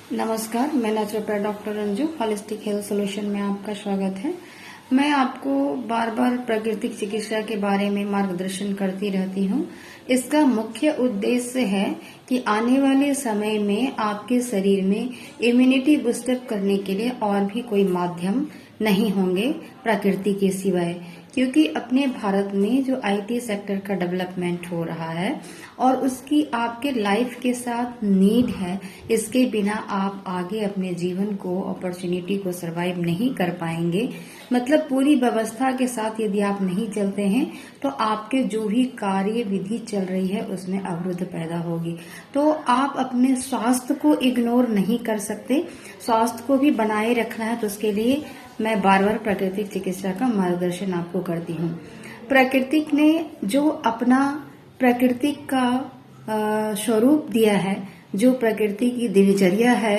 नमस्कार, मैं naturopath doctor Ranju holistic health solution में आपका स्वागत है। मैं आपको बार बार प्राकृतिक चिकित्सा के बारे में मार्गदर्शन करती रहती हूँ। इसका मुख्य उद्देश्य है कि आने वाले समय में आपके शरीर में इम्यूनिटी बूस्टअप करने के लिए और भी कोई माध्यम नहीं होंगे प्रकृति के सिवाय, क्योंकि अपने भारत में जो आईटी सेक्टर का डेवलपमेंट हो रहा है और उसकी आपके लाइफ के साथ नीड है, इसके बिना आप आगे अपने जीवन को अपॉर्चुनिटी को सरवाइव नहीं कर पाएंगे। मतलब पूरी व्यवस्था के साथ यदि आप नहीं चलते हैं तो आपके जो भी कार्य विधि चल रही है उसमें अवरुद्ध पैदा होगी। तो आप अपने स्वास्थ्य को इग्नोर नहीं कर सकते। स्वास्थ्य को भी बनाए रखना है तो उसके लिए मैं बार बार प्राकृतिक चिकित्सा का मार्गदर्शन आपको करती हूँ। प्राकृतिक ने जो अपना प्राकृतिक का स्वरूप दिया है, जो प्रकृति की दिनचर्या है,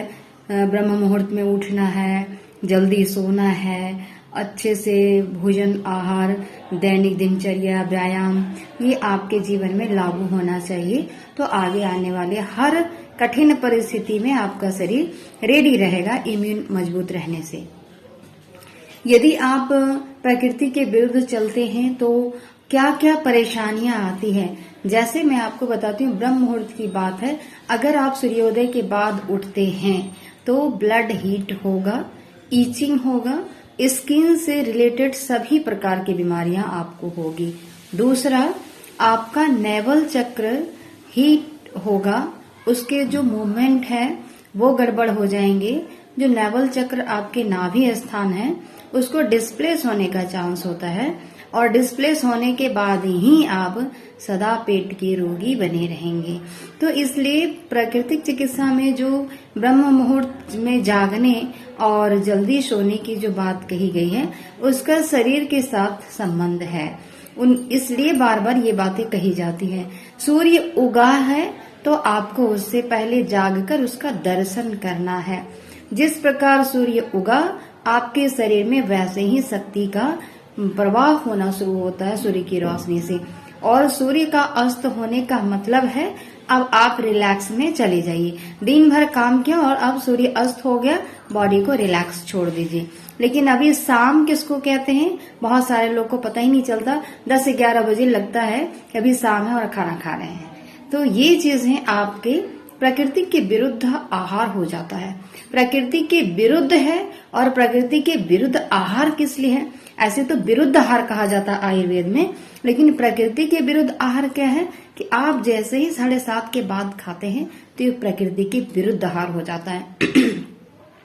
ब्रह्म मुहूर्त में उठना है, जल्दी सोना है, अच्छे से भोजन आहार, दैनिक दिनचर्या, व्यायाम, ये आपके जीवन में लागू होना चाहिए। तो आगे आने वाले हर कठिन परिस्थिति में आपका शरीर रेडी रहेगा इम्यून मजबूत रहने से। यदि आप प्रकृति के विरुद्ध चलते हैं तो क्या क्या परेशानियां आती हैं, जैसे मैं आपको बताती हूँ। ब्रह्म मुहूर्त की बात है, अगर आप सूर्योदय के बाद उठते हैं तो ब्लड हीट होगा, ईचिंग होगा, स्किन से रिलेटेड सभी प्रकार की बीमारियां आपको होगी। दूसरा, आपका नेवल चक्र हीट होगा, उसके जो मूवमेंट है वो गड़बड़ हो जाएंगे। जो नेवल चक्र आपके नाभि स्थान है उसको डिस्प्लेस होने का चांस होता है और डिस्प्लेस होने के बाद ही आप सदा पेट के रोगी बने रहेंगे। तो इसलिए प्राकृतिक चिकित्सा में जो ब्रह्म मुहूर्त में जागने और जल्दी सोने की जो बात कही गई है उसका शरीर के साथ संबंध है। इसलिए बार बार ये बातें कही जाती हैं। सूर्य उगा है तो आपको उससे पहले जागकर उसका दर्शन करना है। जिस प्रकार सूर्य उगा आपके शरीर में वैसे ही शक्ति का प्रवाह होना शुरू होता है सूर्य की रोशनी से। और सूर्य का अस्त होने का मतलब है अब आप रिलैक्स में चले जाइए। दिन भर काम किया और अब सूर्य अस्त हो गया, बॉडी को रिलैक्स छोड़ दीजिए। लेकिन अभी शाम किसको कहते हैं बहुत सारे लोग को पता ही नहीं चलता। 10 से 11 बजे लगता है कि अभी शाम है और खाना खा रहे हैं। तो ये चीजें आपके प्रकृति के विरुद्ध आहार हो जाता है। प्रकृति के विरुद्ध है और प्रकृति के विरुद्ध आहार किस लिए है? ऐसे तो विरुद्ध आहार कहा जाता है आयुर्वेद में, लेकिन प्रकृति के विरुद्ध आहार क्या है कि आप जैसे ही 7:30 के बाद खाते हैं तो ये प्रकृति के विरुद्ध आहार हो जाता है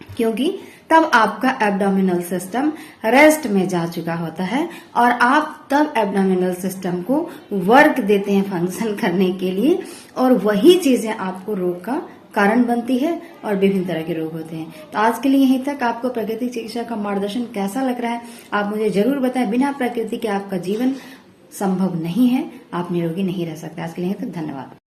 क्योंकि तब आपका एब्डोमिनल सिस्टम रेस्ट में जा चुका होता है और आप तब एब्डोमिनल सिस्टम को वर्क देते हैं फंक्शन करने के लिए, और वही चीजें आपको रोग का कारण बनती है और विभिन्न तरह के रोग होते हैं। तो आज के लिए यहीं तक। आपको प्राकृतिक चिकित्सा का मार्गदर्शन कैसा लग रहा है आप मुझे जरूर बताएं। बिना प्रकृति के आपका जीवन संभव नहीं है, आप निरोगी नहीं रह सकते। आज के लिए यहीं तक, धन्यवाद।